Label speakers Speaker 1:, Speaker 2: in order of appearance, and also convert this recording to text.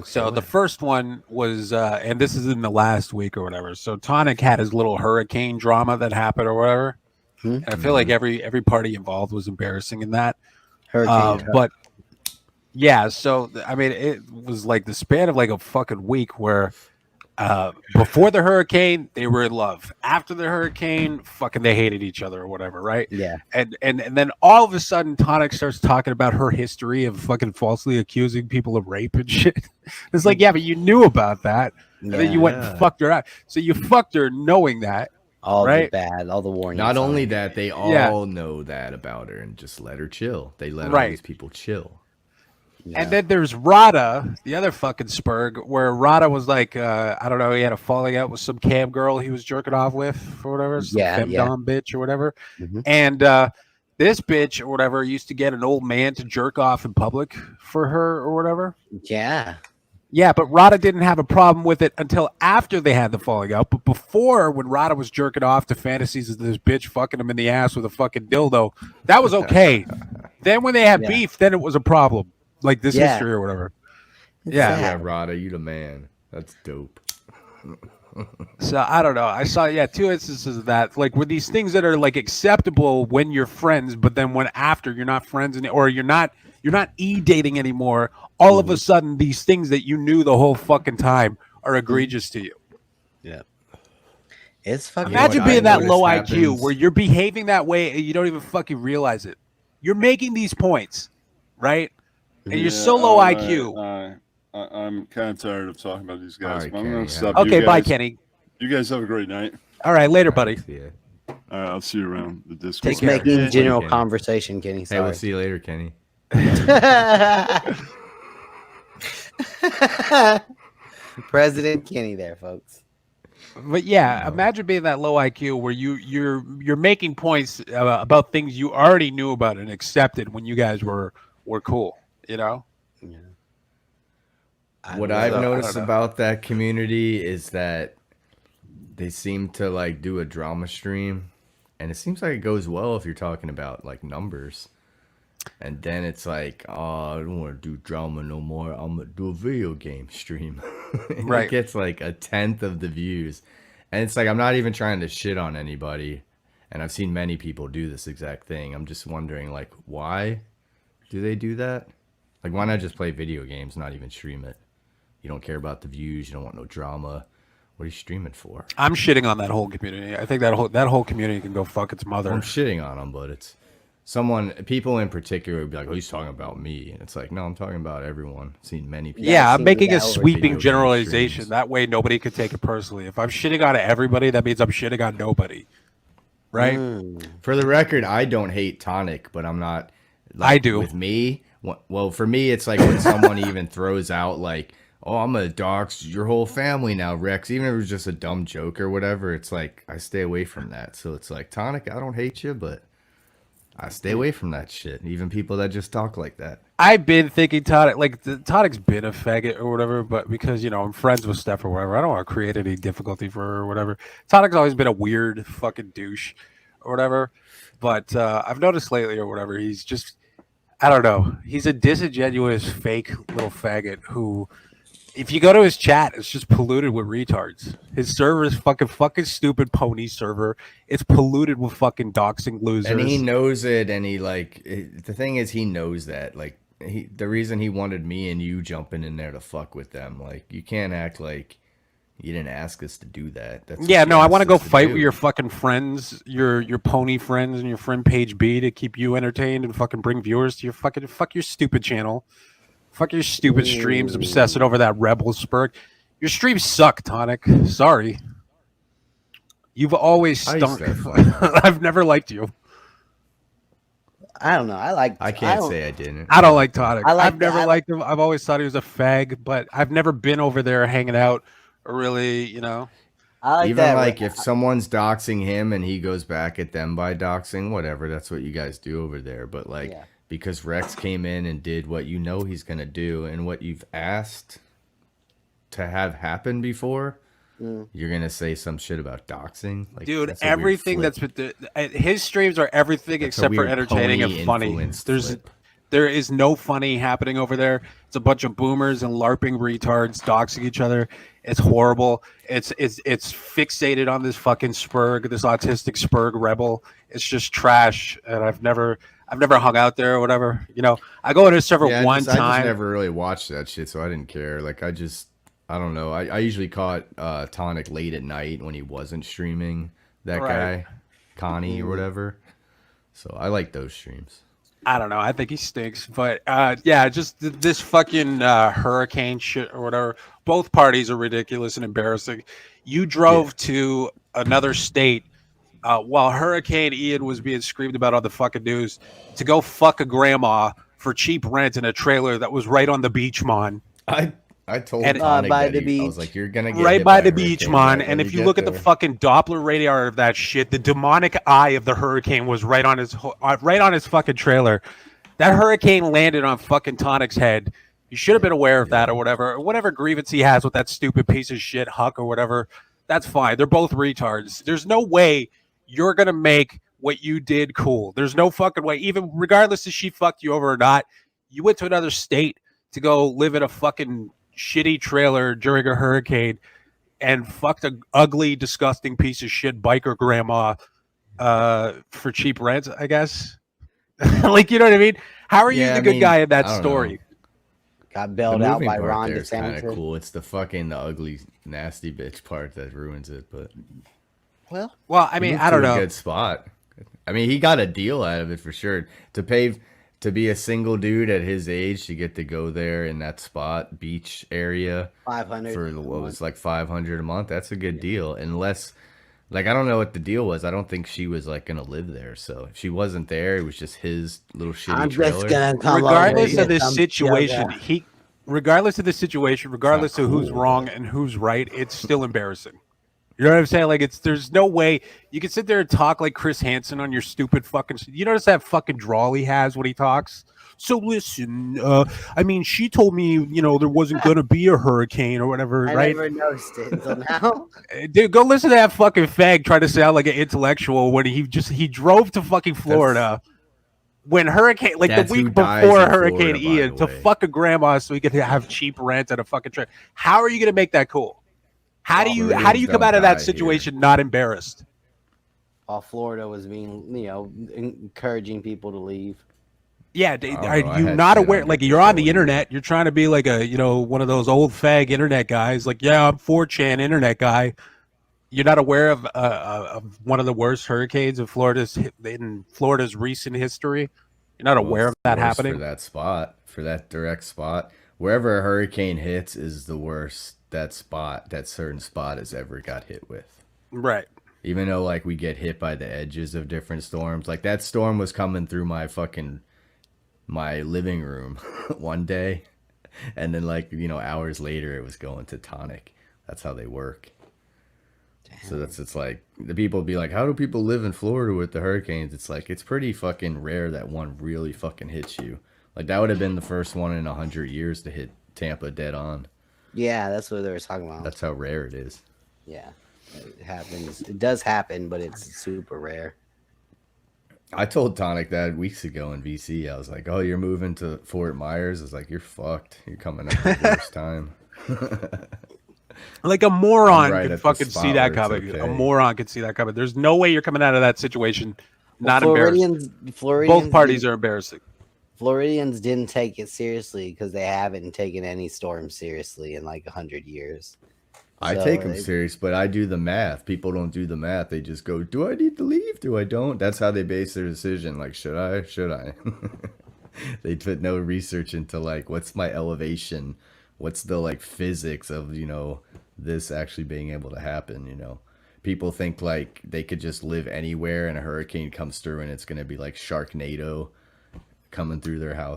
Speaker 1: So the first one was, and this is in the last week or whatever. So Tonic had his little hurricane drama that happened or whatever. And I feel like every party involved was embarrassing in that. But yeah, so I mean, it was like the span of like a fucking week where before the hurricane they were in love. After the hurricane, fucking they hated each other or whatever, right?
Speaker 2: Yeah.
Speaker 1: And then all of a sudden, Tonic starts talking about her history of fucking falsely accusing people of rape and shit. It's like, yeah, but you knew about that, and then you went and fucked her out. So you fucked her knowing that.
Speaker 2: All
Speaker 1: right?
Speaker 2: the bad, all the warnings.
Speaker 3: Not only that, they all know that about her and just let her chill. They let all these people chill.
Speaker 1: Yeah. And then there's Rada, the other fucking spurg, where Rada was like, I don't know, he had a falling out with some cam girl he was jerking off with or whatever, some femdom bitch or whatever. And this bitch or whatever used to get an old man to jerk off in public for her or whatever.
Speaker 2: Yeah.
Speaker 1: Yeah, but Rada didn't have a problem with it until after they had the falling out. But before, when Rada was jerking off to fantasies of this bitch fucking him in the ass with a fucking dildo, that was okay. Then when they had beef, then it was a problem. Like this history or whatever.
Speaker 3: Yeah, Rada, you the man. That's dope.
Speaker 1: So I don't know. I saw 2 instances of that. Like with these things that are like acceptable when you're friends, but then when after you're not friends or you're not dating anymore, all of a sudden these things that you knew the whole fucking time are egregious to you.
Speaker 2: Yeah. It's fucking
Speaker 1: imagine being that low IQ where you're behaving that way and you don't even fucking realize it. You're making these points, right? And you're so low IQ.
Speaker 4: I'm kind of tired of talking about these guys.
Speaker 3: Right,
Speaker 4: I'm going to
Speaker 3: Kenny,
Speaker 4: stop.
Speaker 1: Okay, bye, Kenny.
Speaker 4: You guys have a great night.
Speaker 1: All right, later, buddy.
Speaker 4: All right, I'll see you around the Discord.
Speaker 2: Just making general conversation, Kenny. Sorry.
Speaker 3: Hey, we'll see you later, Kenny.
Speaker 2: President Kenny there, folks.
Speaker 1: But yeah, imagine being that low IQ where you're making points about things you already knew about and accepted when you guys were cool, you know?
Speaker 2: Yeah.
Speaker 3: What I've noticed about that community is that they seem to like do a drama stream, and it seems like it goes well if you're talking about like numbers. And then it's like, oh, I don't want to do drama no more. I'm going to do a video game stream. It gets like 1/10 of the views. And it's like, I'm not even trying to shit on anybody. And I've seen many people do this exact thing. I'm just wondering, like, why do they do that? Like, why not just play video games, not even stream it? You don't care about the views. You don't want no drama. What are you streaming for?
Speaker 1: I'm shitting on that whole community. I think that whole community can go fuck its mother.
Speaker 3: I'm shitting on them, but it's... people in particular would be like, oh, he's talking about me. And it's like, no, I'm talking about everyone. I've seen many people.
Speaker 1: Yeah, I'm making a sweeping generalization. That way nobody could take it personally. If I'm shitting on everybody, that means I'm shitting on nobody. Right?
Speaker 3: For the record, I don't hate Tonic, but I'm not... Like,
Speaker 1: I do.
Speaker 3: With me, well, for me, it's like when someone even throws out like, oh, I'm going to dox your whole family now, Rex. Even if it was just a dumb joke or whatever, it's like, I stay away from that. So it's like, Tonic, I don't hate you, but... I stay away from that shit. Even people that just talk like that.
Speaker 1: I've been thinking Tonic's been a faggot or whatever, but because, I'm friends with Stephh or whatever, I don't want to create any difficulty for her or whatever. Tonic's always been a weird fucking douche or whatever. But I've noticed lately or whatever, he's just, I don't know. He's a disingenuous, fake little faggot who, if you go to his chat, it's just polluted with retards. His server is fucking stupid pony server. It's polluted with fucking doxing losers.
Speaker 3: And he knows it, and he the thing is, he knows that. Like, the reason he wanted me and you jumping in there to fuck with them, like, you can't act like you didn't ask us to do that.
Speaker 1: I want to go fight with your fucking friends, your pony friends, and your friend Page B to keep you entertained and fucking bring viewers to your fuck your stupid channel. Fuck your stupid streams obsessing over that Rebel Spurg. Your streams suck, Tonic. Sorry. You've always stunk. I've never liked you.
Speaker 2: I don't know.
Speaker 3: I can't say I didn't.
Speaker 1: I don't like Tonic.
Speaker 2: I've
Speaker 1: never liked him. I've always thought he was a fag, but I've never been over there hanging out or really,
Speaker 2: I like
Speaker 3: even
Speaker 2: that.
Speaker 3: Like if someone's doxing him and he goes back at them by doxing, whatever, that's what you guys do over there. But like... Yeah. Because Rex came in and did what you know he's going to do and what you've asked to have happen before, you're going to say some shit about doxing? Like,
Speaker 1: dude, everything that's... his streams are everything except for entertaining and funny. There is no funny happening over there. It's a bunch of boomers and LARPing retards doxing each other. It's horrible. It's fixated on this fucking Spurg, this autistic Spurg rebel. It's just trash. And I've never hung out there or whatever. You know, I go into a server one time.
Speaker 3: I just never really watched that shit, so I didn't care. Like I don't know. I usually caught Tonic late at night when he wasn't streaming. That guy, Connie or whatever. So I like those streams.
Speaker 1: I don't know. I think he stinks. But yeah, just this fucking hurricane shit or whatever. Both parties are ridiculous and embarrassing. You drove to another state while Hurricane Ian was being screamed about on the fucking news to go fuck a grandma for cheap rent in a trailer that was right on the beach, man.
Speaker 3: I told Tonic
Speaker 2: by
Speaker 3: that
Speaker 2: the beach.
Speaker 3: I was like, you're gonna get
Speaker 1: right
Speaker 3: hit
Speaker 1: by
Speaker 3: a
Speaker 1: the beach,
Speaker 3: hurricane
Speaker 1: man.
Speaker 3: right
Speaker 1: And
Speaker 3: when
Speaker 1: if you
Speaker 3: get
Speaker 1: look at
Speaker 3: there.
Speaker 1: the fucking Doppler radar of that shit, the demonic eye of the hurricane was right on his fucking trailer. That hurricane landed on fucking Tonic's head. You should have been aware of that or whatever grievance he has with that stupid piece of shit Huck or whatever. That's fine. They're both retards. There's no way you're gonna make what you did cool. There's no fucking way. Even regardless if she fucked you over or not, you went to another state to go live in a fucking shitty trailer during a hurricane and fucked a ugly, disgusting piece of shit biker grandma for cheap rent, I guess. Like, you know what I mean? How are you the good guy in that story?
Speaker 2: Got bailed out by
Speaker 3: part
Speaker 2: Ron
Speaker 3: there is kind
Speaker 2: DeSantis.
Speaker 3: of cool. It's the fucking ugly, nasty bitch part that ruins it. But
Speaker 2: Well,
Speaker 1: I mean, I don't know.
Speaker 3: A good spot. I mean, he got a deal out of it for sure. To be a single dude at his age to get to go there in that spot, beach area,
Speaker 2: 500
Speaker 3: for what was like $500 a month. That's a good deal. Unless, like, I don't know what the deal was. I don't think she was like gonna live there. So if she wasn't there, it was just his little shitty
Speaker 2: I'm
Speaker 3: trailer.
Speaker 2: just gonna come
Speaker 1: Regardless
Speaker 2: over
Speaker 1: of the
Speaker 2: here,
Speaker 1: situation, regardless of who's
Speaker 3: cool,
Speaker 1: wrong and who's right, it's still embarrassing. You know what I'm saying? Like, there's no way you can sit there and talk like Chris Hansen on your stupid fucking. You notice that fucking drawl he has when he talks. So listen, I mean, she told me, there wasn't gonna be a hurricane or whatever, right?
Speaker 2: I never noticed it until now.
Speaker 1: Dude, go listen to that fucking fag try to sound like an intellectual when he drove to fucking Florida when hurricane, like the week before Hurricane Ian, to fuck a grandma so he could have cheap rent at a fucking trip. How are you gonna make that cool? How do you come out of that situation not embarrassed?
Speaker 2: While Florida was being, encouraging people to leave.
Speaker 1: Yeah, are you not aware? Like, you're on the internet, you're trying to be like a, one of those old fag internet guys. Like, yeah, I'm 4chan internet guy. You're not aware of one of the worst hurricanes in Florida's recent history. You're not aware of that happening
Speaker 3: For that direct spot, wherever a hurricane hits is the worst. That certain spot has ever got hit with.
Speaker 1: Right.
Speaker 3: Even though like we get hit by the edges of different storms, like that storm was coming through my living room one day, and then hours later it was going to Tonic. That's how they work. Damn. So it's like the people be like, how do people live in Florida with the hurricanes? It's like it's pretty fucking rare that one really fucking hits you. Like that would have been the first one in 100 years to hit Tampa dead on.
Speaker 2: Yeah, that's what they were talking about.
Speaker 3: That's how rare it is.
Speaker 2: Yeah, it happens. It does happen, but it's super rare.
Speaker 3: I told Tonic that weeks ago in VC. I was like, oh, you're moving to Fort Myers? I was like, you're fucked. You're coming up at the worst time.
Speaker 1: Like a moron could fucking see that coming. Okay. A moron could see that coming. There's no way you're coming out of that situation not embarrassed. Both parties are embarrassing.
Speaker 2: Floridians didn't take it seriously because they haven't taken any storm seriously in like 100 years.
Speaker 3: I take them serious, but I do the math. People don't do the math. They just go, do I need to leave? Do I don't? That's how they base their decision. Like, should I? Should I? They put no research into like, what's my elevation? What's the like physics of, this actually being able to happen, People think like they could just live anywhere and a hurricane comes through and it's going to be like Sharknado coming through their house.